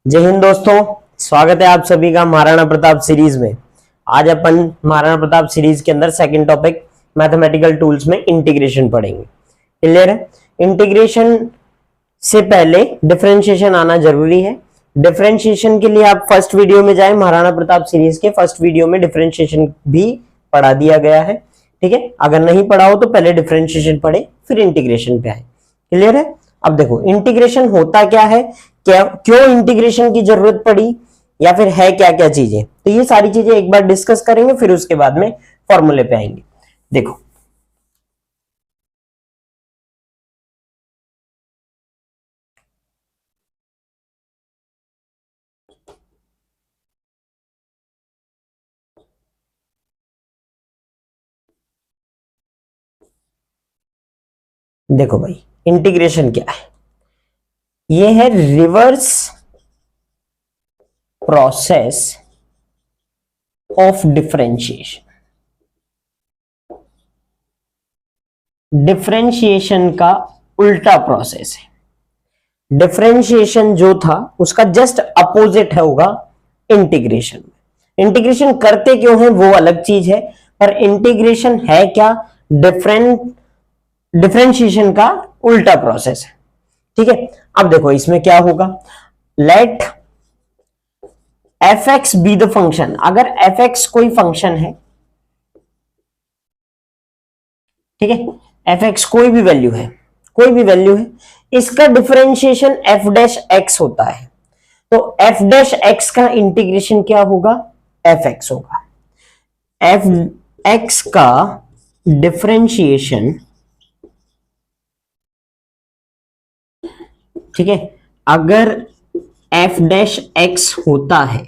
जय हिंद दोस्तों, स्वागत है आप सभी का महाराणा प्रताप सीरीज में। आज अपन महाराणा प्रताप सीरीज के अंदर सेकंड टॉपिक मैथमेटिकल टूल्स में इंटीग्रेशन पढ़ेंगे। क्लियर है? इंटीग्रेशन से पहले डिफरेंशिएशन आना जरूरी है। डिफरेंशिएशन के लिए आप फर्स्ट वीडियो में जाएं, महाराणा प्रताप सीरीज के फर्स्ट वीडियो में डिफरेंशिएशन भी पढ़ा दिया गया है। ठीक है, अगर नहीं पढ़ा हो तो पहले डिफरेंशिएशन पढ़े फिर इंटीग्रेशन पे आए। क्लियर है? अब देखो इंटीग्रेशन होता क्या है, क्या क्यों इंटीग्रेशन की जरूरत पड़ी, या फिर है क्या क्या चीजें, तो ये सारी चीजें एक बार डिस्कस करेंगे, फिर उसके बाद में फॉर्मूले पे आएंगे। देखो देखो भाई, इंटीग्रेशन क्या है? ये है reverse process of differentiation. Differentiation का उल्टा प्रोसेस है। डिफरेंशिएशन जो था उसका जस्ट अपोजिट है होगा इंटीग्रेशन। इंटीग्रेशन करते क्यों है वो अलग चीज है, पर इंटीग्रेशन है क्या? डिफरेंशिएशन का उल्टा प्रोसेस है। ठीक है, अब देखो इसमें क्या होगा। Let f x be the function. अगर एफ एक्स कोई फंक्शन है, ठीक है, एफ एक्स कोई भी वैल्यू है, कोई भी वैल्यू है, इसका डिफरेंशिएशन एफ डैश एक्स होता है, तो एफ डैश एक्स का इंटीग्रेशन क्या होगा? एफ एक्स होगा। एफ एक्स का डिफरेंशिएशन, ठीक है, अगर एफ डैश एक्स होता है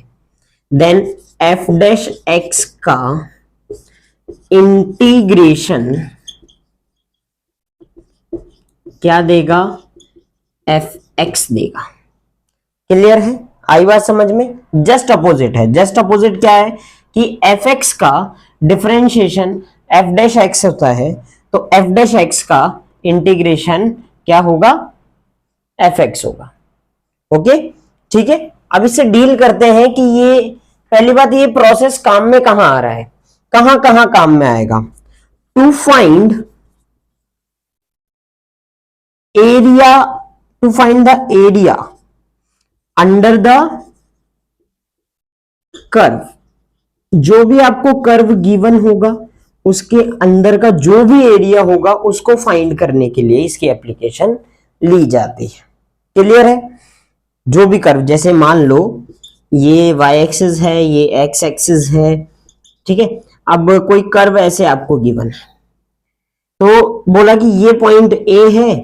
देन एफ डैश एक्स का इंटीग्रेशन क्या देगा? एफ एक्स देगा। क्लियर है? आई बात समझ में? जस्ट अपोजिट है। जस्ट अपोजिट क्या है कि एफ एक्स का डिफरेंशिएशन एफ डैश एक्स होता है, तो एफ डैश एक्स का इंटीग्रेशन क्या होगा? एफ एक्स होगा। ओके, ठीक है। अब इससे डील करते हैं कि ये पहली बात, ये प्रोसेस काम में कहां आ रहा है, कहां कहां काम में आएगा। To find area, to find the area under the curve. जो भी आपको कर्व गिवन होगा उसके अंदर का जो भी एरिया होगा उसको फाइंड करने के लिए इसकी एप्लीकेशन ली जाती है। क्लियर है? जो भी कर्व, जैसे मान लो ये y एक्सिस है, ये x एक्सिस है, ठीक है। अब कोई कर्व ऐसे आपको गिवन है, तो बोला कि ये पॉइंट A है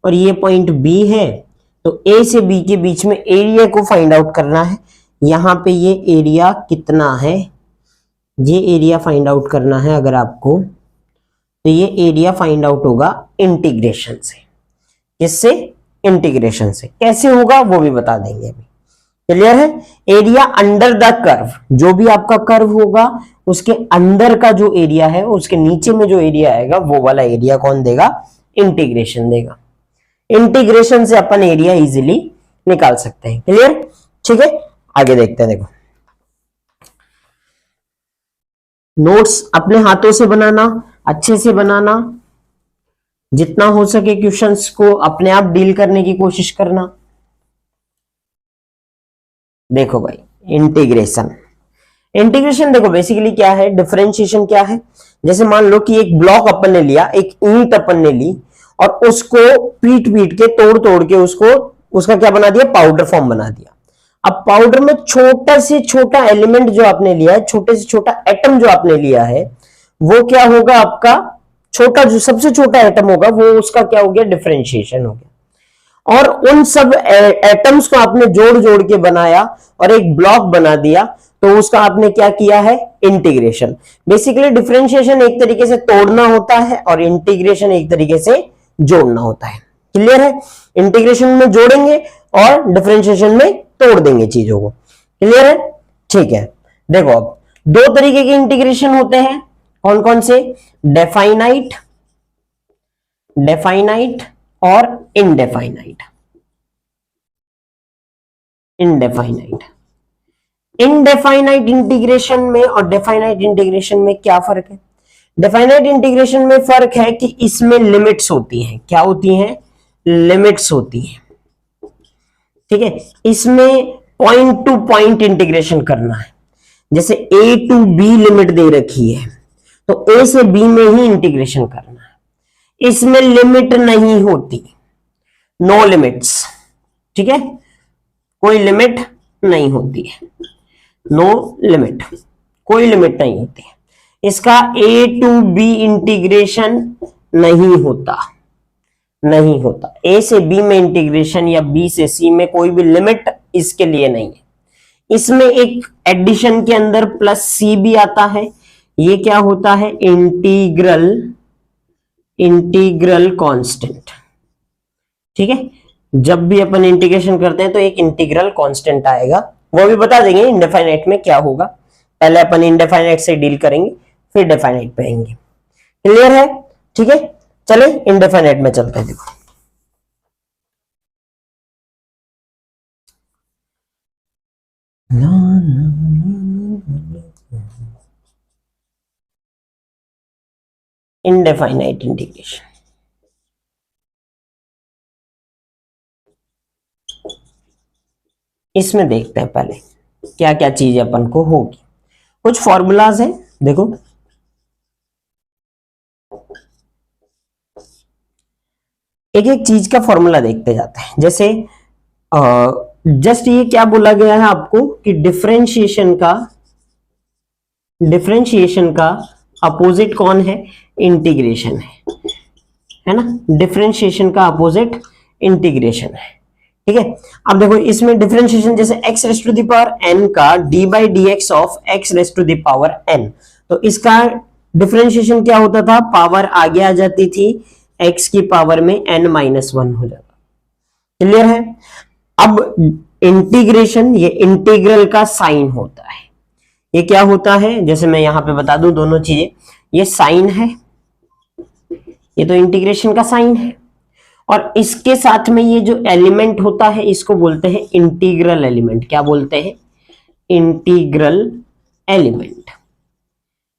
और ये पॉइंट B है, तो A से B के बीच में एरिया को फाइंड आउट करना है। यहां पे ये एरिया कितना है, ये एरिया फाइंड आउट करना है अगर आपको, तो ये एरिया फाइंड आउट होगा इंटीग्रेशन से। किससे? इंटीग्रेशन से। कैसे होगा वो भी बता देंगे अभी। क्लियर है? एरिया अंडर द कर्व, जो भी आपका कर्व होगा उसके अंदर का जो एरिया है, उसके नीचे में जो एरिया आएगा वो वाला एरिया कौन देगा? इंटीग्रेशन देगा। इंटीग्रेशन से अपन एरिया इजीली निकाल सकते हैं। क्लियर? ठीक है, आगे देखते हैं। देखो, नोट्स अपने हाथों से बनाना, अच्छे से बनाना, जितना हो सके क्वेश्चंस को अपने आप डील करने की कोशिश करना। देखो भाई, इंटीग्रेशन, इंटीग्रेशन देखो बेसिकली क्या है, डिफरेंशिएशन क्या है। जैसे मान लो कि एक ब्लॉक अपन ने लिया, एक ईंट अपन ने ली और उसको पीट पीट के तोड़ तोड़ के उसको, उसका क्या बना दिया? पाउडर फॉर्म बना दिया। अब पाउडर में छोटा से छोटा एलिमेंट जो आपने लिया है, छोटे से छोटा एटम जो आपने लिया है, वो क्या होगा? आपका छोटा, जो सबसे छोटा एटम होगा वो उसका क्या हो गया? डिफरेंशिएशन हो गया। और उन सब एटम्स को आपने जोड़ जोड़ के बनाया और एक ब्लॉक बना दिया, तो उसका आपने क्या किया है? इंटीग्रेशन। बेसिकली डिफरेंशिएशन एक तरीके से तोड़ना होता है और इंटीग्रेशन एक तरीके से जोड़ना होता है। क्लियर है? इंटीग्रेशन में जोड़ेंगे और डिफरेंशिएशन में तोड़ देंगे चीजों को। क्लियर है? ठीक है। देखो, अब दो तरीके के इंटीग्रेशन होते हैं। कौन कौन से? डेफाइनाइट, डेफाइनाइट और इनडेफाइनाइट। इनडेफाइनाइट। इनडेफाइनाइट इंटीग्रेशन में और डेफाइनाइट इंटीग्रेशन में क्या फर्क है? डेफाइनाइट इंटीग्रेशन में फर्क है कि इसमें लिमिट्स होती हैं। क्या होती हैं? लिमिट्स होती हैं। ठीक है, इसमें पॉइंट टू पॉइंट इंटीग्रेशन करना है। जैसे ए टू बी लिमिट दे रखी है तो ए से बी में ही इंटीग्रेशन करना है। इसमें लिमिट नहीं होती, नो लिमिट्स। ठीक है, कोई लिमिट नहीं होती है, नो लिमिट, कोई लिमिट नहीं होती है। इसका ए टू बी इंटीग्रेशन नहीं होता, नहीं होता। ए से बी में इंटीग्रेशन या बी से सी में कोई भी लिमिट इसके लिए नहीं है। इसमें एक एडिशन के अंदर प्लस सी भी आता है। ये क्या होता है? Integral, integral constant. ठीक है, जब भी अपन इंटीग्रेशन करते हैं तो एक इंटीग्रल कांस्टेंट आएगा, वो भी बता देंगे इंडेफाइनाइट में क्या होगा। पहले अपन इंडेफाइनाइट से डील करेंगे फिर डेफाइनाइट पे आएंगे। क्लियर है? ठीक है, चले इंडेफाइनाइट में चलते हैं। देखो इंडेफाइनाइट इंटीग्रेशन, इसमें देखते हैं पहले क्या क्या चीज अपन को होगी। कुछ फॉर्मूलाज हैं, देखो एक एक चीज का फॉर्मूला देखते जाते हैं। जैसे जस्ट ये क्या बोला गया है आपको कि डिफरेंशिएशन का अपोजिट कौन है? इंटीग्रेशन है ना। डिफरेंशिएशन का अपोजिट इंटीग्रेशन है। ठीक है, अब देखो इसमें डिफरेंशिएशन जैसे x raise to the power n का d by d x of x raise to the power n, तो इसका डिफरेंशिएशन क्या होता था? पावर आगे आ जाती थी, x की पावर में n माइनस 1 हो जाता। क्लियर है? अब इंटीग्रेशन, ये इंटीग्रल का साइन होता है। ये क्या होता है? जैसे मैं यहां पे बता दूं दोनों चीजें, ये साइन है, ये तो इंटीग्रेशन का साइन है, और इसके साथ में ये जो एलिमेंट होता है इसको बोलते हैं इंटीग्रल एलिमेंट। क्या बोलते हैं? इंटीग्रल एलिमेंट,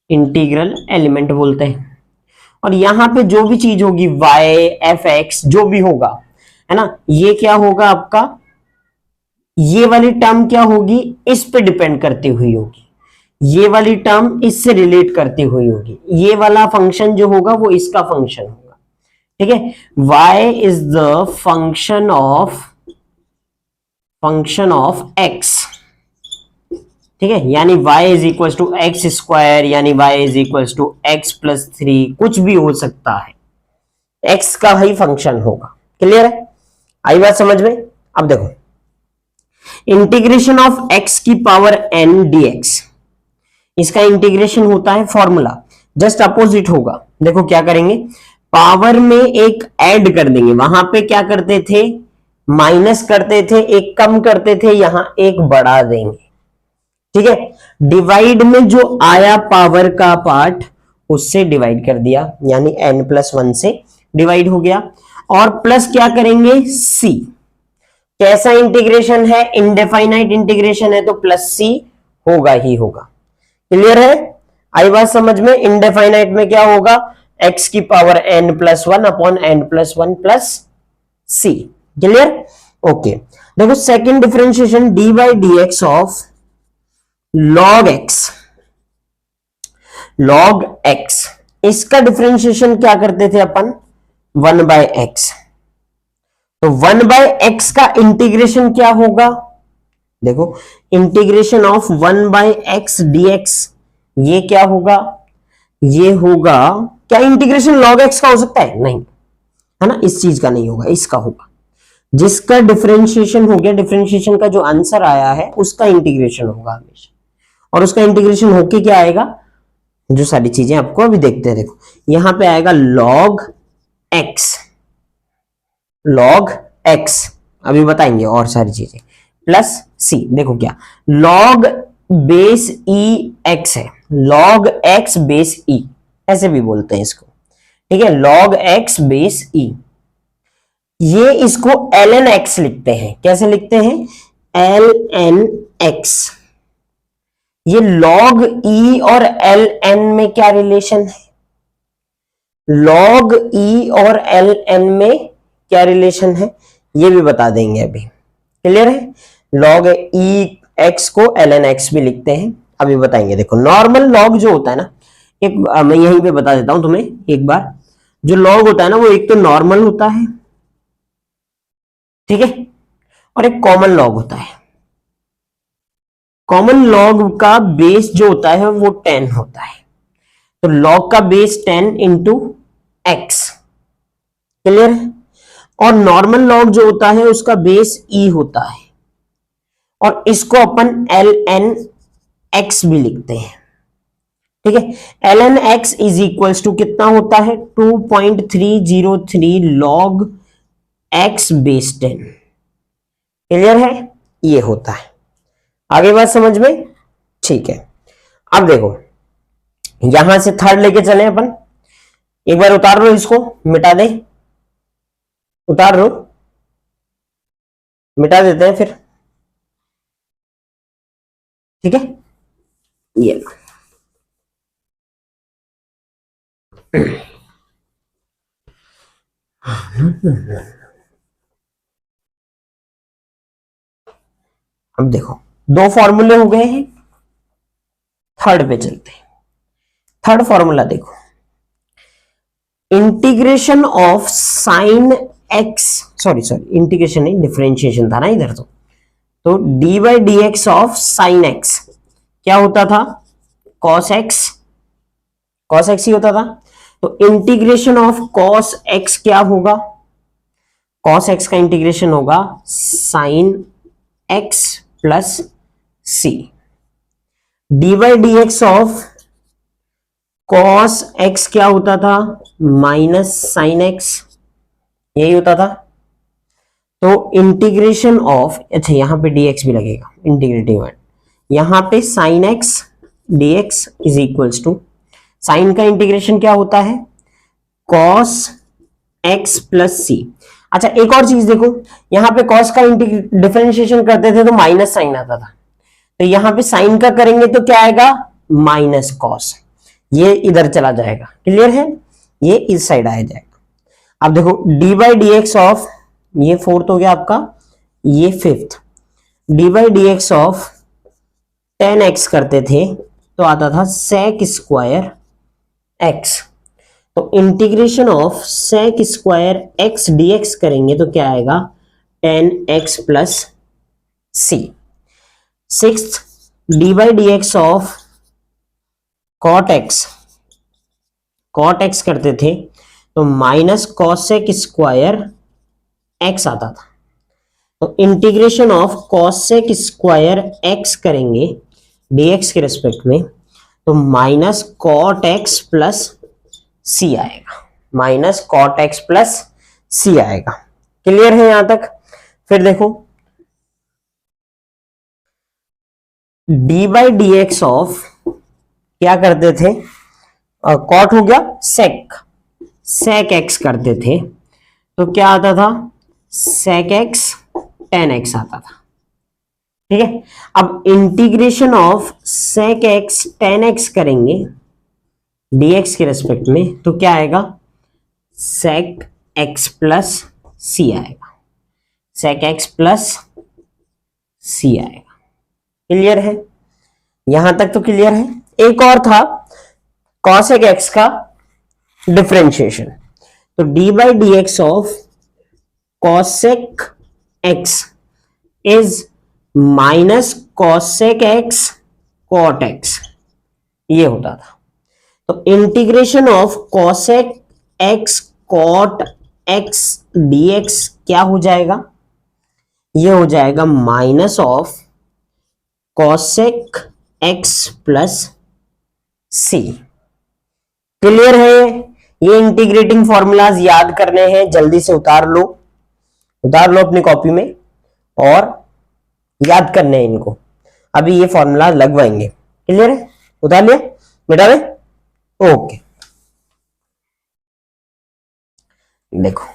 इंटीग्रल एलिमेंट बोलते हैं। और यहां पे जो भी चीज होगी y एफ एक्स जो भी होगा, है ना, ये क्या होगा आपका? ये वाली टर्म क्या होगी? इस पे डिपेंड करती हुई होगी, ये वाली टर्म इससे रिलेट करती हुई होगी, ये वाला फंक्शन जो होगा वो इसका फंक्शन होगा। ठीक है, y is the function of x। ठीक है, यानी y is equal to x square, यानी y is equal to x plus 3, कुछ भी हो सकता है, x का ही फंक्शन होगा। क्लियर है? आई बात समझ में? अब देखो इंटीग्रेशन ऑफ x की पावर n dx, इसका इंटीग्रेशन होता है फॉर्मूला जस्ट अपोजिट होगा। देखो क्या करेंगे, पावर में एक ऐड कर देंगे, वहां पे क्या करते थे? माइनस करते थे, एक कम करते थे, यहां एक बढ़ा देंगे। ठीक है, डिवाइड में जो आया पावर का पार्ट उससे डिवाइड कर दिया, यानी n प्लस 1 से डिवाइड हो गया। और प्लस क्या करेंगे? c। कैसा इंटीग्रेशन है? इनडेफाइनाइट इंटीग्रेशन है तो प्लस c होगा ही होगा। क्लियर है? आई बात समझ में? इनडेफाइनाइट में क्या होगा? x की power n plus 1 upon n plus 1 plus c। Clear? Okay, देखो second differentiation d by d x of log x, log x, इसका डिफरेंशिएशन क्या करते थे अपन? 1 बाय एक्स। तो 1 बाय एक्स का इंटीग्रेशन क्या होगा? देखो integration of 1 by x dx, ये क्या होगा? ये होगा क्या? इंटीग्रेशन log x का हो सकता है? नहीं, है ना, इस चीज का नहीं होगा, इसका होगा। जिसका डिफरेंशिएशन हो गया, डिफरेंशिएशन का जो आंसर आया है उसका इंटीग्रेशन होगा हमेशा, और उसका इंटीग्रेशन होके क्या आएगा? जो सारी चीजें आपको अभी देखते हैं, देखो यहां पे आएगा log x, log x अभी बताएंगे और सारी चीजें, प्लस c। देखो क्या log बेस e x है, log x बेस e ऐसे भी बोलते हैं इसको। ठीक है, log x बेस e, ये इसको ln x लिखते हैं। कैसे लिखते हैं? एल एन एक्स, ये लॉग ई और एल एन में क्या रिलेशन है? लॉग ई और एल एन में क्या रिलेशन है ये भी बता देंगे अभी। क्लियर है? लॉग ई एक्स को एल एन एक्स भी लिखते हैं, अभी बताएंगे। देखो नॉर्मल लॉग जो होता है ना, एक मैं यहीं पे बता देता हूं तुम्हें एक बार। जो लॉग होता है ना वो एक तो नॉर्मल होता है, ठीक है, और एक कॉमन लॉग होता है। कॉमन लॉग का बेस जो होता है वो 10 होता है, तो लॉग का बेस 10 इंटू एक्स। क्लियर है? और नॉर्मल लॉग जो होता है उसका बेस ई होता है, और इसको अपन एल एन एक्स भी लिखते हैं। ठीक है, l n x is equals to कितना होता है? 2.303 लॉग एक्स बेस 10। क्लियर है? ये होता है। आगे बात समझ में? ठीक है, अब देखो यहां से थर्ड लेके चले अपन। एक बार उतार लो, इसको मिटा दे, उतार लो, मिटा देते हैं फिर। ठीक है, ये अब देखो दो फॉर्मूले हो गए हैं, थर्ड पे चलते हैं। थर्ड फॉर्मूला देखो, integration of sine x, sorry integration नहीं, डिफरेंशिएशन था ना इधर। तो d by d x of sine x क्या होता था? कॉस एक्स, कॉस एक्स ही होता था। तो इंटीग्रेशन ऑफ कॉस एक्स क्या होगा? कॉस एक्स का इंटीग्रेशन होगा sine x plus c. D by d x of cos x क्या होता था? माइनस साइन एक्स, यही होता था। तो इंटीग्रेशन ऑफ, अच्छा यहां पे dx भी लगेगा, इंटीग्रेटिंग वर्ड, यहां पे sin x dx is equals to, sine का इंटीग्रेशन क्या होता है? cos x plus c. अच्छा एक और चीज देखो, यहां पे cos का डिफरेंशिएशन करते थे तो माइनस साइन आता था, तो यहां पे साइन का करेंगे तो क्या आएगा? माइनस कॉस, ये इधर चला जाएगा। क्लियर है? ये इस साइड आ जाएगा। अब देखो d by d x of, ये फोर्थ हो गया आपका, ये fifth, d by d x of 10x करते थे तो आता था sec स्क्वायर x। तो integration of sec square x dx करेंगे तो क्या आएगा? 10x plus c. Sixth, d by d x of cot x, cot x करते थे तो माइनस कॉसेक स्क्वायर एक्स आता था। तो integration of cosec square x करेंगे dx के रेस्पेक्ट में तो माइनस कॉट एक्स प्लस सी आएगा, माइनस कॉट एक्स प्लस सी आएगा। क्लियर है यहां तक? फिर देखो d by d x of क्या करते थे? कॉट हो गया सेक, सेक एक्स करते थे तो क्या आता था? सेक एक्स 10x आता था। ठीक है, अब integration of sec x 10x करेंगे dx के रेस्पेक्ट में तो क्या आएगा? सेक एक्स प्लस सी आएगा, सेक एक्स प्लस सी आएगा। क्लियर है? यहां तक तो क्लियर है। एक और था कॉसेक एक्स का डिफरेंशिएशन, तो d by d x of cosec x is minus cosec x cot x, ये होता था। तो integration of cosec x cot x d x क्या हो जाएगा? ये हो जाएगा minus of cosec x plus c. Clear है? ये इंटीग्रेटिंग फॉर्मूलाज याद करने हैं, जल्दी से उतार लो, उतार लो अपनी कॉपी में और याद करने हैं इनको। अभी ये फॉर्मूला लगवाएंगे। क्लियर है? उतार लिया बेटा ने? ओके, देखो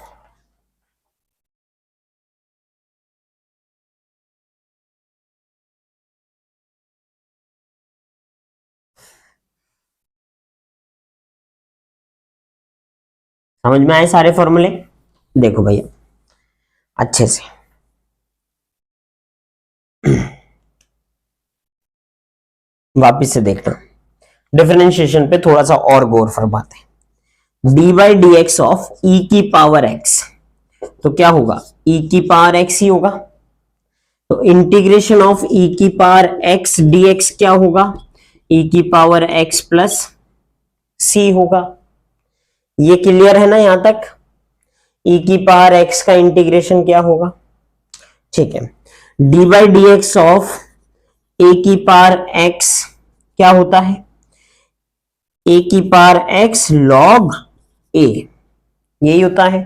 समझ में आए सारे फॉर्मूले? देखो भैया अच्छे से वापिस से देखना, डिफरेंशिएशन पे थोड़ा सा और गौर फरमाते हैं। D by d x of e की पावर एक्स, तो क्या होगा, ई की पावर एक्स ही होगा। तो इंटीग्रेशन ऑफ ई की पावर एक्स डी एक्स क्या होगा, ई की पावर एक्स प्लस सी होगा। ये क्लियर है ना यहां तक? ई की पावर एक्स का इंटीग्रेशन क्या होगा, ठीक है। D by d x of a की पावर एक्स क्या होता है, ए की पावर एक्स लॉग ए, यही होता है।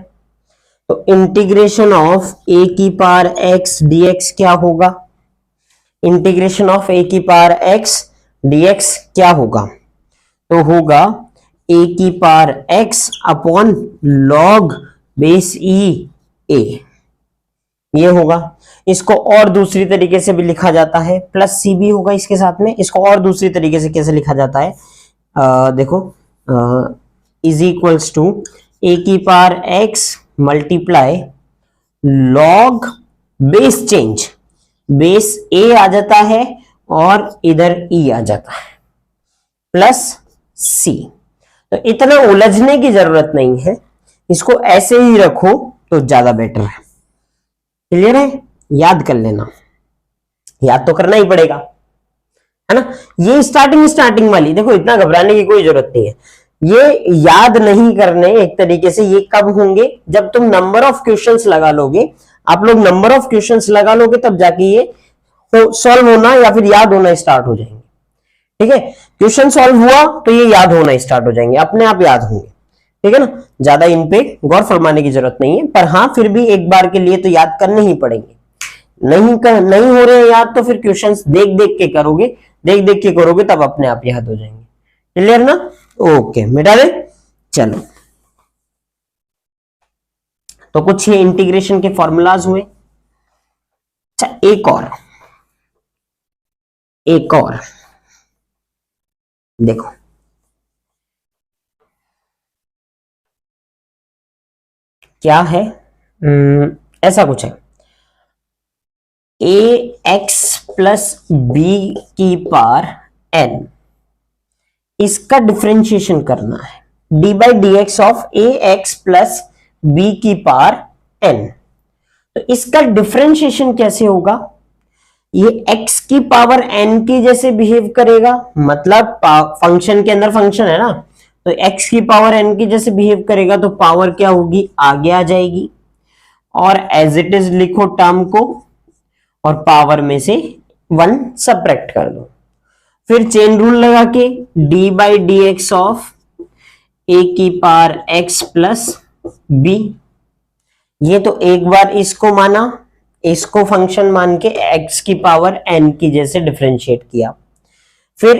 तो इंटीग्रेशन ऑफ ए की पावर एक्स डीएक्स क्या होगा, इंटीग्रेशन ऑफ ए की पावर एक्स डीएक्स क्या होगा, तो होगा ए की power x upon log base e a, ये होगा। इसको और दूसरी तरीके से भी लिखा जाता है, प्लस सी भी होगा इसके साथ में। इसको और दूसरी तरीके से कैसे लिखा जाता है, देखो, इज इक्वल्स टू ए की power x multiply log base change, base a आ जाता है और इधर ई आ जाता है, प्लस सी। तो इतना उलझने की जरूरत नहीं है, इसको ऐसे ही रखो तो ज्यादा बेटर है। क्लियर है? याद कर लेना, याद तो करना ही पड़ेगा, है ना। ये स्टार्टिंग वाली, देखो इतना घबराने की कोई जरूरत नहीं है। ये याद नहीं करने एक तरीके से, ये कब होंगे, जब तुम नंबर ऑफ क्वेश्चंस लगा लोगे। आप लोग नंबर ऑफ क्वेश्चंस लगा लोगे तब जाके ये सॉल्व होना या फिर याद होना स्टार्ट हो जाएंगे। ठीक है, क्वेश्चन सॉल्व हुआ तो ये याद होना स्टार्ट हो जाएंगे, अपने आप याद होंगे। ठीक है ना, ज्यादा इन पे गौर फरमाने की जरूरत नहीं है, पर हाँ फिर भी एक बार के लिए तो याद करने ही पड़ेंगे। नहीं हो रहे याद तो फिर क्वेश्चंस देख देख के करोगे, देख देख के करोगे तब अपने आप याद हो जाएंगे। क्लियर ना? ओके, मिटा दे। चलो, तो कुछ ये इंटीग्रेशन के फॉर्मूलाज हुए। अच्छा, एक और देखो, क्या है, ऐसा कुछ है, ए एक्स प्लस बी की पावर एन, इसका डिफरेंशिएशन करना है। D by d x of a x plus b की पावर एन, तो इसका डिफरेंशिएशन कैसे होगा, ये x की पावर n की जैसे बिहेव करेगा, मतलब फंक्शन के अंदर फंक्शन है ना, तो x की पावर n की जैसे बिहेव करेगा, तो पावर क्या होगी, आगे आ जाएगी, और एज इट इज लिखो टर्म को, और पावर में से 1 सब्ट्रैक्ट कर दो। फिर चेन रूल लगा के d by d x of a की पावर x प्लस b, ये तो एक बार इसको माना, इसको फंक्शन मान के x की पावर n की जैसे डिफरेंशिएट किया। फिर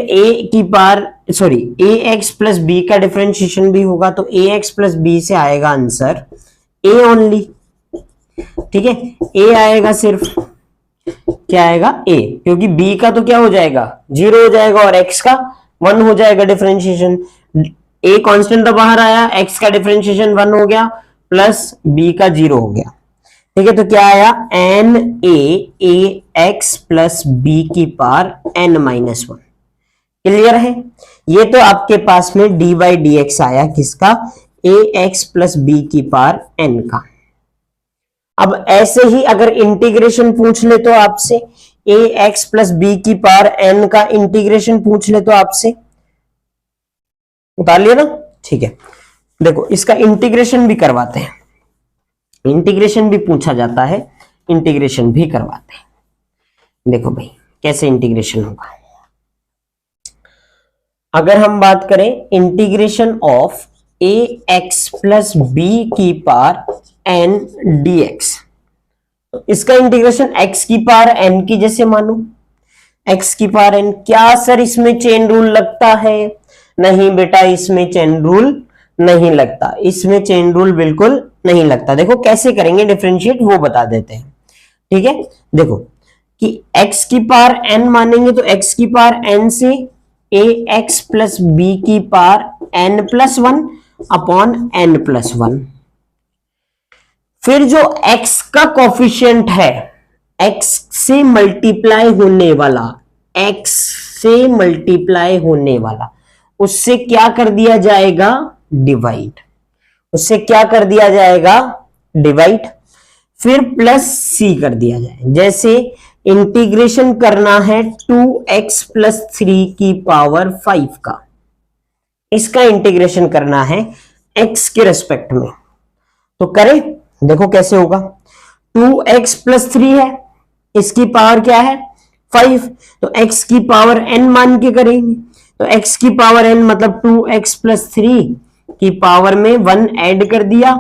ax प्लस बी का डिफरेंशिएशन भी होगा, तो ax प्लस बी से आएगा आंसर a ओनली। ठीक है, a आएगा सिर्फ, क्या आएगा, a, क्योंकि b का तो क्या हो जाएगा, 0 हो जाएगा और x का 1 हो जाएगा डिफरेंशिएशन। a कांस्टेंट तो बाहर आया, x का डिफरेंशिएशन 1 हो गया, प्लस b का 0 हो गया। ठीक है, तो क्या आया, n a x plus b की पावर n माइनस 1। क्लियर है? ये तो आपके पास में d बाई डी एक्स आया, किसका, ए एक्स प्लस बी की पावर n का। अब ऐसे ही अगर इंटीग्रेशन पूछ ले तो आपसे, ए एक्स प्लस बी की पावर n का इंटीग्रेशन पूछ ले तो आपसे, उतार लिया ना। ठीक है, देखो इसका इंटीग्रेशन भी करवाते हैं, इंटीग्रेशन भी पूछा जाता है, इंटीग्रेशन भी करवाते हैं। देखो भाई कैसे इंटीग्रेशन होगा। अगर हम बात करें integration of a x plus b की पावर एन डी एक्स, तो इसका इंटीग्रेशन x की पावर n की जैसे मानो, x की पावर n। क्या सर इसमें चेन रूल लगता है? नहीं बेटा, इसमें चेन रूल नहीं लगता, इसमें चेन रूल बिल्कुल नहीं लगता। देखो कैसे करेंगे डिफरेंशिएट वो बता देते हैं। ठीक है, देखो कि x की पावर n मानेंगे तो x की पावर n से ए एक्स प्लस बी की power n plus 1, upon n+1। फिर जो x का कोफिशिएंट है, x से मल्टीप्लाई होने वाला, x से मल्टीप्लाई होने वाला, उससे क्या कर दिया जाएगा, डिवाइड। उससे क्या कर दिया जाएगा, डिवाइड। फिर प्लस c कर दिया जाए। जैसे इंटीग्रेशन करना है 2x+3 की पावर 5 का, इसका इंटीग्रेशन करना है x के रेस्पेक्ट में, तो करें। देखो कैसे होगा, 2x+3 है, इसकी पावर क्या है 5, तो x की पावर n मान के करेंगे। तो x की पावर n मतलब 2x+3 की पावर में 1 ऐड कर दिया,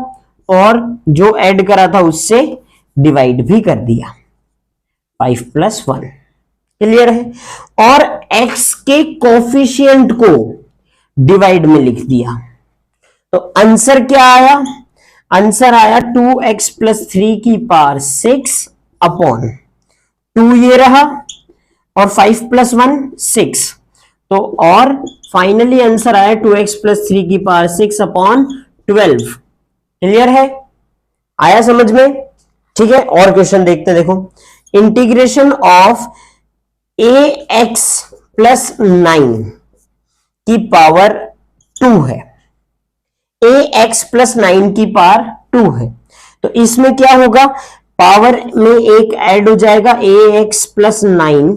और जो ऐड करा था उससे डिवाइड भी कर दिया, 5+1। क्लियर है। और x के कोफिशिएंट को डिवाइड में लिख दिया, तो आंसर क्या आया, आंसर आया 2x+3 की पावर 6 अपॉन 2 ये रहा, और 5+1 6, तो और फाइनली आंसर आया 2x+3 की पावर 6 अपॉन 12। क्लियर है, आया समझ में। ठीक है, और क्वेश्चन देखते हैं। देखो, इंटीग्रेशन ऑफ ax+9 की पावर 2 है, ax+9 की पावर 2 है, तो इसमें क्या होगा, पावर में एक ऐड हो जाएगा, ax+9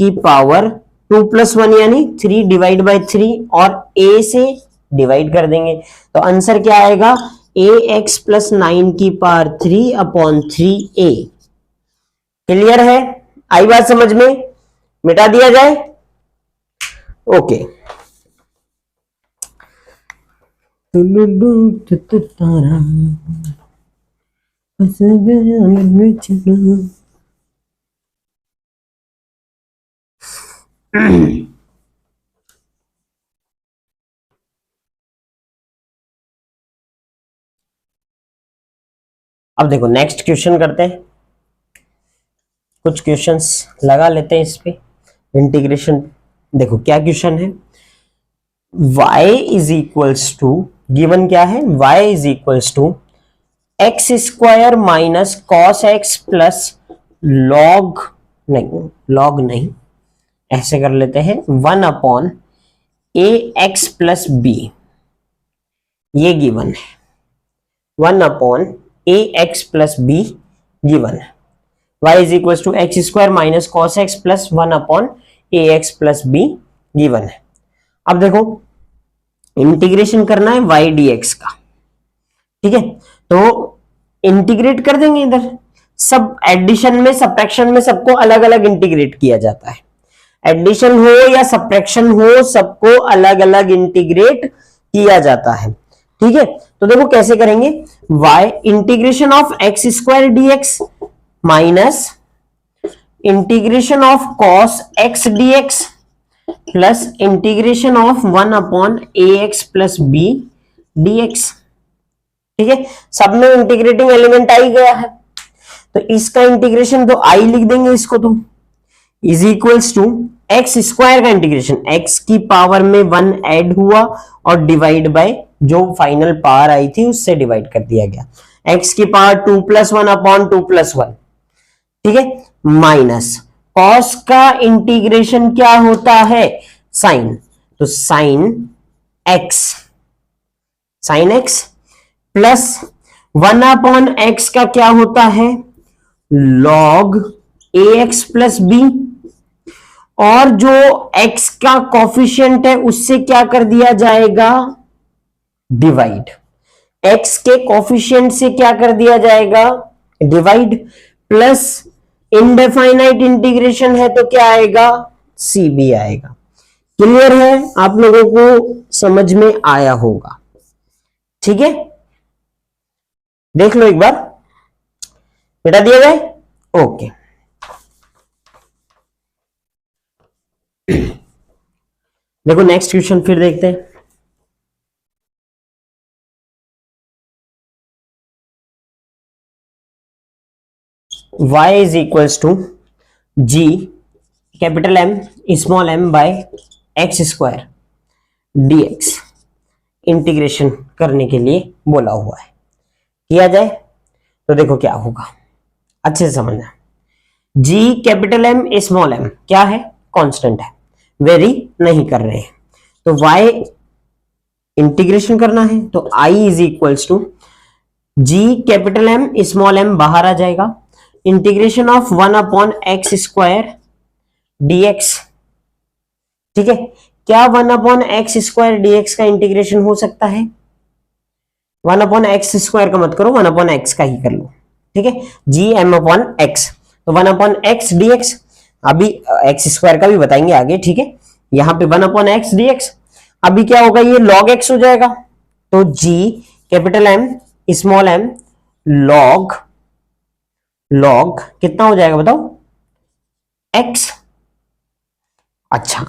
की पावर 2+1 यानी 3 डिवाइड बाय 3, और a से डिवाइड कर देंगे, तो आंसर क्या आएगा, ax+9 की पावर 3 अपॉन 3a। क्लियर है, आई बात समझ में, मिटा दिया जाए। ओके, अब देखो नेक्स्ट क्वेश्चन करते हैं, कुछ क्वेश्चंस लगा लेते हैं इस पे इंटीग्रेशन। देखो क्या क्वेश्चन है, y is equals to, given क्या है, y is equals to x² minus cos x plus log नहीं, ऐसे कर लेते हैं 1 अपॉन ax प्लस b, ये गिवन है 1 upon ax plus b given है। y is equal to x² minus cos x plus 1 upon ax plus b given है। अब देखो इंटीग्रेशन करना है y dx का, ठीक है, तो इंटीग्रेट कर देंगे। इधर सब एडिशन में सब्ट्रैक्शन में सबको अलग अलग इंटीग्रेट किया जाता है, एडिशन हो या सब्ट्रैक्शन हो सबको अलग अलग इंटीग्रेट किया जाता है। ठीक है, तो देखो कैसे करेंगे, y integration of x² dx minus integration of cos x dx plus integration of 1 upon ax plus b dx। ठीक है, सब में इंटीग्रेटिंग एलिमेंट आ ही गया है, तो इसका इंटीग्रेशन तो आई लिख देंगे इसको, तो इज इक्वल्स टू x² का इंटीग्रेशन, x की पावर में 1 ऐड हुआ और डिवाइड बाय जो फाइनल पावर आई थी उससे डिवाइड कर दिया गया, x की पावर 2+1 अपॉन 2+1। ठीक है, माइनस कॉस का इंटीग्रेशन क्या होता है, साइन, तो sine x plus 1 upon x का क्या होता है, लॉग ax प्लस b, और जो x का कोफिशिएंट है उससे क्या कर दिया जाएगा, डिवाइड, x के कोफिशिएंट से क्या कर दिया जाएगा, डिवाइड, प्लस इनडेफाइनाइट इंटीग्रेशन है तो क्या आएगा, cb आएगा। क्लियर है, आप लोगों को समझ में आया होगा। ठीक है, देख लो एक बार, बेटा दिया जाए। ओके, देखो नेक्स्ट क्वेश्चन फिर देखते हैं। y is equals to g capital M small m by x² dx। Integration करने के लिए बोला हुआ है। किया जाए तो देखो क्या होगा, अच्छे से समझना। जी कैपिटल एम स्मॉल एम क्या है, कांस्टेंट है, वेरी नहीं कर रहे हैं। तो y इंटीग्रेशन करना है तो i is equals to G capital M small M बाहर आ जाएगा, इंटीग्रेशन ऑफ 1/x² dx। ठीक है, क्या 1/x² dx का इंटीग्रेशन हो सकता है? 1/x² का मत करो, 1/x का ही कर लो। ठीक है, gm/x, तो 1/x dx, अभी x² का भी बताएंगे आगे। ठीक है, यहां पे 1/x dx, अभी क्या होगा, ये log x हो जाएगा। तो g capital M small m log कितना हो जाएगा बताओ, x। अच्छा,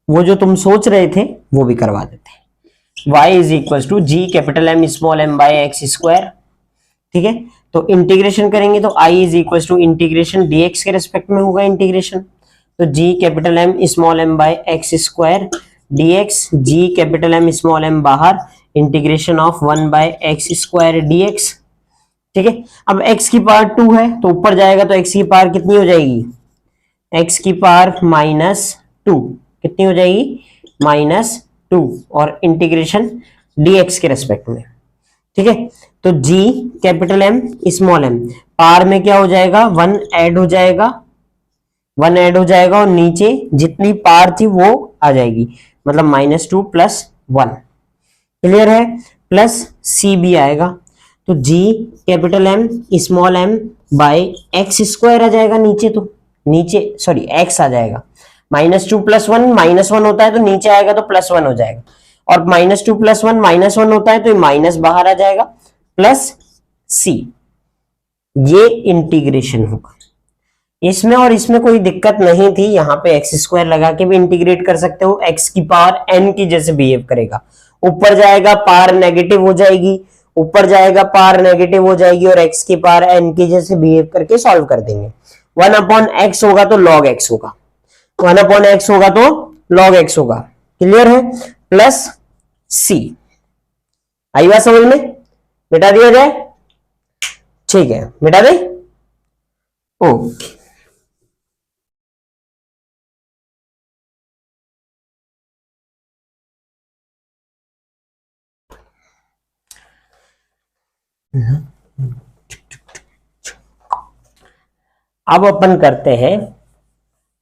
वो जो तुम सोच रहे थे वो भी करवा देते हैं। y is equal to G capital M small m by x²। ठीक है, तो इंटीग्रेशन करेंगे तो i is equal to integration dx के रेस्पेक्ट में होगा इंटीग्रेशन, तो G capital M small m by x² dx, G capital M small m बाहर, इंटीग्रेशन ऑफ 1/x² dx। ठीक है, अब x की पावर 2 है तो ऊपर जाएगा तो x की पावर कितनी हो जाएगी, x की पावर -2 कितनी हो जाएगी, -2, और इंटीग्रेशन dx के रेस्पेक्ट में। ठीक है, तो g capital M small m power में क्या हो जाएगा, 1 ऐड हो जाएगा, 1 ऐड हो जाएगा, और नीचे जितनी पावर थी वो आ जाएगी, मतलब -2 + 1। क्लियर है, प्लस c भी आएगा, तो g capital M small m by x² आ जाएगा नीचे, तो नीचे सॉरी x आ जाएगा, -2 + 1 -1 होता है तो नीचे आएगा तो +1 हो जाएगा, और -2 + 1 -1 होता है तो माइनस बाहर आ जाएगा, प्लस c। ये इंटीग्रेशन होगा इसमें, और इसमें कोई दिक्कत नहीं थी, यहाँ पे x² लगा के भी इंटीग्रेट कर सकते हो, x की पावर n की जैसे बिहेव करेगा, ऊपर जाएगा पावर नेगेटिव हो जाएगी, ऊपर जाएगा पावर नेगेटिव हो जाएगी, और x की पावर n की जैसे बिहेव करके सॉल्व कर देंगे। 1/x होगा तो log x होगा, 1/x होगा तो log x होगा। क्लियर है, प्लस c। आई बात समझ में, मिटा दिया जाए, ठीक है मिटा दे, ओके। अब अपन करते हैं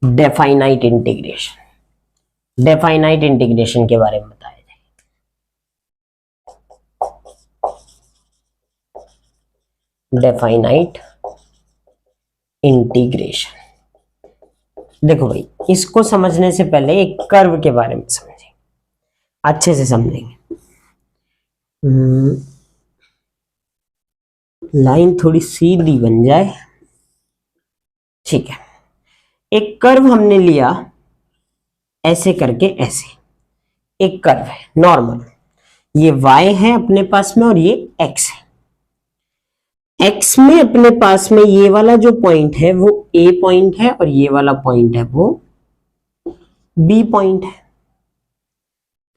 डेफाइनाइट इंटीग्रेशन। डेफाइनाइट इंटीग्रेशन के बारे में बताया जाए। डेफाइनाइट इंटीग्रेशन, देखो भाई, इसको समझने से पहले एक कर्व के बारे में समझें, अच्छे से समझेंगे। लाइन थोड़ी सीधी बन जाए, ठीक है। एक कर्व हमने लिया ऐसे करके, ऐसे एक कर्व है नॉर्मल, ये y है अपने पास में और ये x है। x में अपने पास में ये वाला जो पॉइंट है वो a पॉइंट है, और ये वाला पॉइंट है वो b पॉइंट है।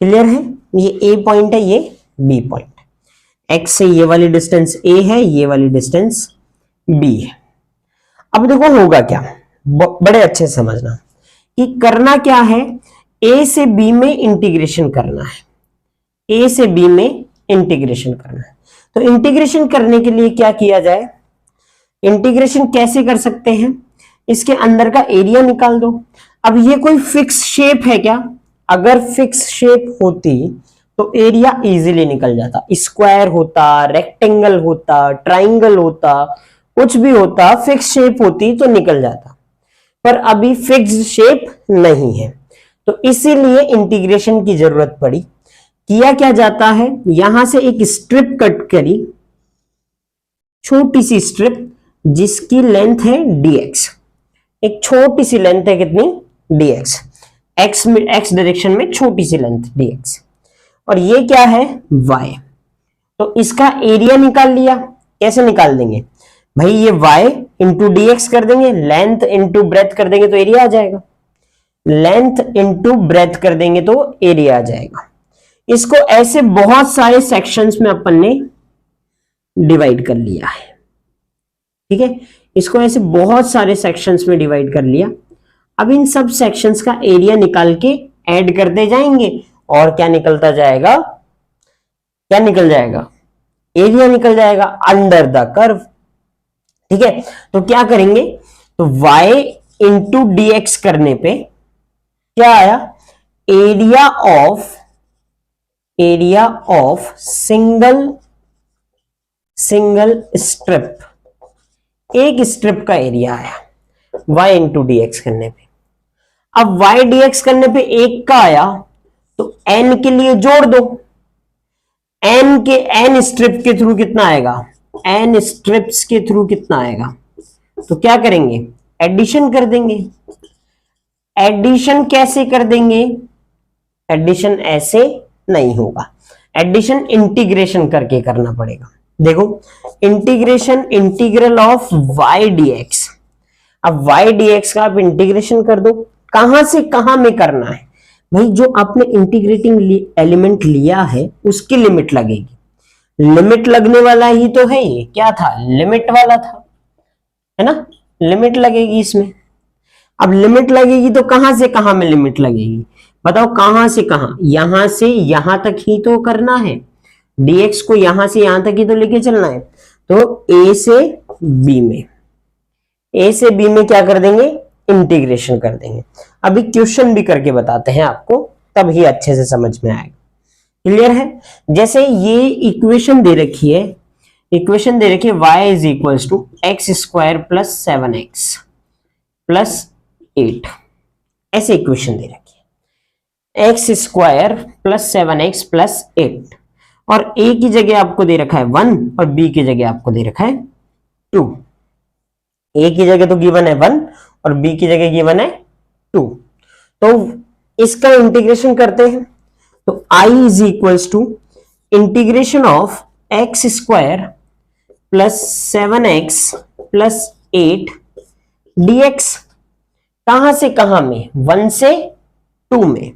क्लियर है, ये a पॉइंट है, ये b पॉइंट है। x से ये वाली डिस्टेंस a है, ये वाली डिस्टेंस b है। अब देखो होगा क्या, बड़े अच्छे से समझना कि करना क्या है, a से b में इंटीग्रेशन करना है, a से b में इंटीग्रेशन करना है। तो इंटीग्रेशन करने के लिए क्या किया जाए, इंटीग्रेशन कैसे कर सकते हैं, इसके अंदर का एरिया निकाल दो। अब ये कोई फिक्स शेप है क्या, अगर फिक्स शेप होती तो एरिया इजीली निकल जाता, स्क्वायर होता, रेक्टेंगल होता, ट्राइंगल होता, कुछ भी होता, फिक्स शेप होती तो निकल जाता, पर अभी फिक्स्ड शेप नहीं है, तो इसीलिए इंटीग्रेशन की जरूरत पड़ी। किया क्या जाता है, यहां से एक स्ट्रिप कट करी, छोटी सी स्ट्रिप जिसकी लेंथ है dx, एक छोटी सी लेंथ है कितनी, dx, x डायरेक्शन में छोटी सी लेंथ dx, और ये क्या है y, तो इसका एरिया निकाल लिया। कैसे निकाल देंगे भाई, ये y इंटू dx कर देंगे, लेंथ इंटू ब्रेथ कर देंगे तो एरिया आ जाएगा, लेंथ इंटू ब्रेथ कर देंगे तो एरिया आ जाएगा। इसको ऐसे बहुत सारे सेक्शंस में अपन ने डिवाइड कर लिया है, ठीक है। इसको ऐसे बहुत सारे सेक्शंस में डिवाइड कर लिया। अब इन सब सेक्शंस का एरिया निकाल के ऐड करते जाएंगे और क्या निकलता जाएगा, क्या निकल जाएगा, एरिया निकल जाएगा अंडर द कर्व, ठीक है। तो क्या करेंगे, तो y इंटू dx करने पे क्या आया, एरिया ऑफ सिंगल स्ट्रिप, एक स्ट्रिप का एरिया आया y इंटू dx करने पे। अब y dx करने पे एक का आया तो n के लिए जोड़ दो, n स्ट्रिप के थ्रू कितना आएगा, n स्ट्रिप्स के थ्रू कितना आएगा, तो क्या करेंगे, एडिशन कर देंगे। एडिशन कैसे कर देंगे, एडिशन ऐसे नहीं होगा, एडिशन इंटीग्रेशन करके करना पड़ेगा। देखो इंटीग्रल ऑफ y dx, अब y dx का आप इंटीग्रेशन कर दो, कहां से कहां में करना है भाई, जो आपने इंटीग्रेटिंग एलिमेंट लिया है उसकी लिमिट लगेगी, लिमिट लगने वाला ही तो है ये, क्या था, लिमिट वाला था, है ना, लिमिट लगेगी इसमें। अब लिमिट लगेगी तो कहां से कहां में लिमिट लगेगी, बताओ कहां से कहां, यहां से यहां तक ही तो करना है, dx को यहां से यहां तक ही तो लेके चलना है। तो a से b में क्या कर देंगे, इंटीग्रेशन कर देंगे। अभी क्वेश्चन भी करके बताते हैं आपको, तब ही अच्छे से समझ में आएगा, क्लियर है। जैसे ये इक्वेशन दे रखी है, y is equals to x square plus 7x plus 8, ऐसे इक्वेशन दे रखी है, x square plus 7x plus 8, और a की जगह आपको दे रखा है 1 और b की जगह आपको दे रखा है 2। a की जगह तो गिवन है 1 और b की जगह गिवन है 2। तो इसका इंटीग्रेशन करते हैं, तो i is equals to integration of x square plus 7x plus 8 dx, कहां से कहां में, 1 से 2 में,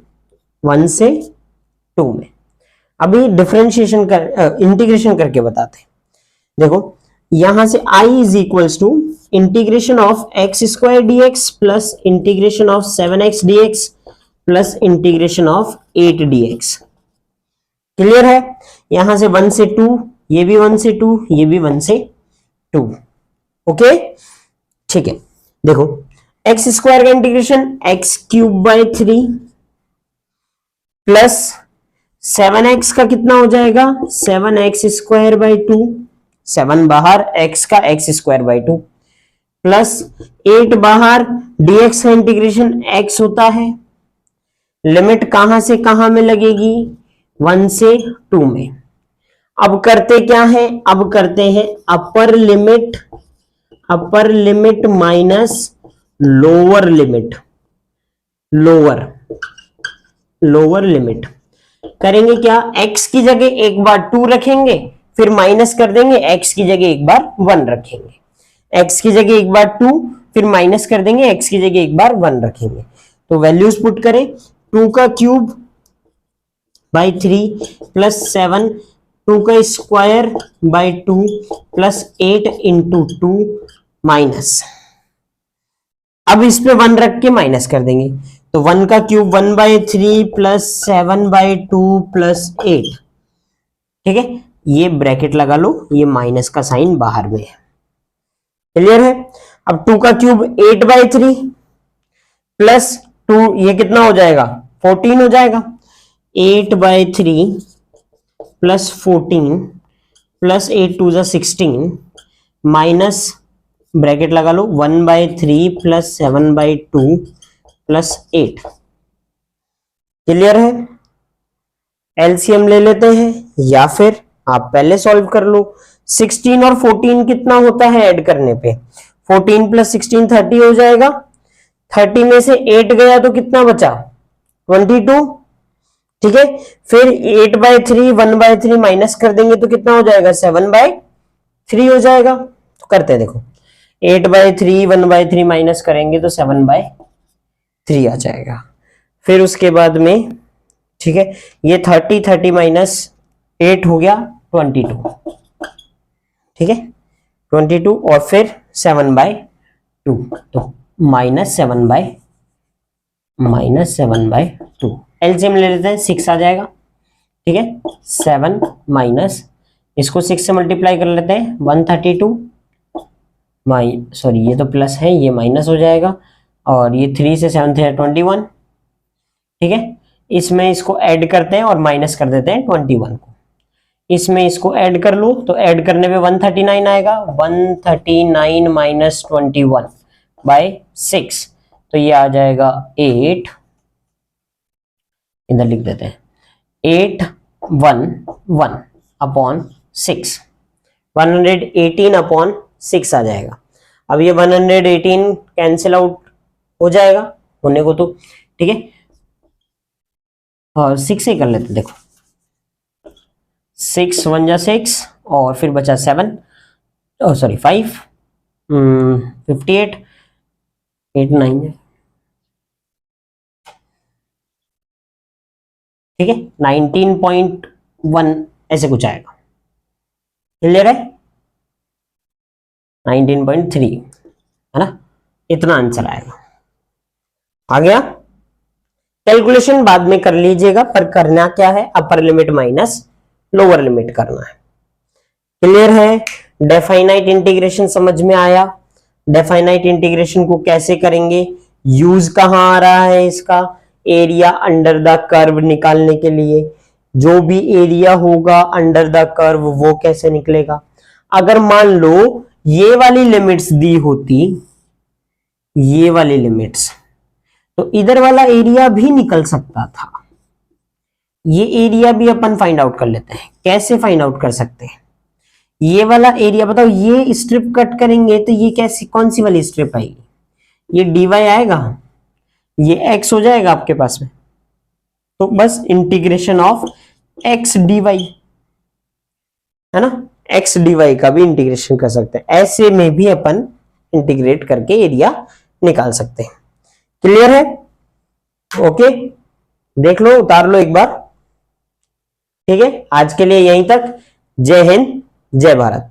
1 से 2 में। अभी डिफरेंशिएशन इंटीग्रेशन करके बताते हैं। देखो यहां से i is equals to integration of x square dx plus integration of 7x dx plus integration of 8 dx, clear है। यहां से 1 से 2, ये भी 1 से 2, ये भी 1 से 2, ओके, ठीक है। देखो एक्स स्क्वायर का integration x cube by 3 plus 7x का कितना हो जाएगा, 7x स्क्वायर बाय 2, 7 बाहर, x का x स्क्वायर बाय 2 प्लस 8 बाहर, dx का इंटीग्रेशन x होता है, लिमिट कहां से कहां में लगेगी, 1 से 2 में। अब करते क्या है, अब करते हैं upper limit minus lower limit, lower limit करेंगे क्या, x की जगह एक बार 2 रखेंगे, फिर माइनस कर देंगे, x की जगह एक बार 1 रखेंगे, x की जगह एक बार 2, फिर माइनस कर देंगे, x की जगह एक बार 1 रखेंगे। तो वैल्यूज पुट करें, 2 का क्यूब बाई 3 प्लस 7, 2 का square by 2 plus 8 into 2 minus, अब इस पे 1 रख के माइनस कर देंगे, तो 1 का cube 1 by 3 plus 7 by 2 plus 8, ठीक है, ये ब्रैकेट लगा लो, ये माइनस का साइन बाहर में है, क्लियर है। अब 2 का क्यूब 8 बाई 3 प्लस 2, ये कितना हो जाएगा, 14 हो जाएगा, 8 by 3 plus 14 plus 8 2 16 minus bracket लगा लो 1 by 3 plus 7 by 2 plus 8, clear है। एलसीएम ले लेते हैं या फिर आप पहले सॉल्व कर लो। 16 और 14 कितना होता है ऐड करने पे, 14 प्लस 16 30 हो जाएगा, 30 में से 8 गया तो कितना बचा, 22, ठीक है। फिर 8 बाई 3 1 बाई 3 माइनस कर देंगे तो कितना हो जाएगा, 7 बाई 3 हो जाएगा। तो करते हैं, देखो 8 बाई 3 1 बाई 3 माइनस करेंगे तो 7 बाई 3 आ जाएगा। फिर उसके बाद में ठीक है, ये 30 माइनस 8 हो गया 22, ठीक है 22 और फिर 7/2, तो -7/2। एलसीएम ले लेते हैं, 6 आ जाएगा, ठीक है 7 माइनस, इसको 6 से मल्टीप्लाई कर लेते हैं 132 सॉरी ये तो प्लस है, ये माइनस हो जाएगा, और ये 3 से 7 थे 21, ठीक है। इसमें इसको ऐड करते हैं और माइनस कर देते हैं 21 को, इसमें इसको ऐड कर लो, तो ऐड करने पे 139 आएगा, 139 माइनस 21/6, तो ये आ जाएगा 8, इधर लिख देते हैं 811 अपॉन 6, 118 अपॉन 6 आ जाएगा। अब ये 118 कैंसिल आउट हो जाएगा होने को, तो ठीक है, और 6 से कर लेते, देखो 6 1 जा 6 और फिर बचा 7 सॉरी 5 58 8 9 ठीक है 19.1 ऐसे कुछ आएगा, क्लियर है 19.3 है ना, इतना आंसर आएगा। आ गया, कैलकुलेशन बाद में कर लीजिएगा, पर करना क्या है, upper limit minus lower limit करना है। क्लियर है, डेफाइनाइट इंटीग्रेशन समझ में आया। डेफाइनाइट इंटीग्रेशन को कैसे करेंगे, यूज कहां आ रहा है इसका, एरिया अंडर द कर्व निकालने के लिए। जो भी एरिया होगा अंडर द कर्व वो कैसे निकलेगा, अगर मान लो ये वाली लिमिट्स दी होती, ये वाली लिमिट्स, तो इधर वाला एरिया भी निकल सकता था। ये एरिया भी अपन फाइंड आउट कर लेते हैं, कैसे फाइंड आउट कर सकते हैं, ये वाला एरिया बताओ, ये स्ट्रिप कट करेंगे तो ये कैसी कौन सी वाली स्ट्रिप आएगी, ये dy आएगा, ये x हो जाएगा आपके पास में, तो बस इंटीग्रेशन ऑफ x dy है ना, x dy का भी इंटीग्रेशन कर सकते हैं, ऐसे में भी अपन इंटीग्रेट करके एरिया निकाल सकते हैं। क्लियर है, ओके देख लो, उतार लो एक बार, ठीक है। आज के लिए यहीं तक, जय हिंद जय भारत।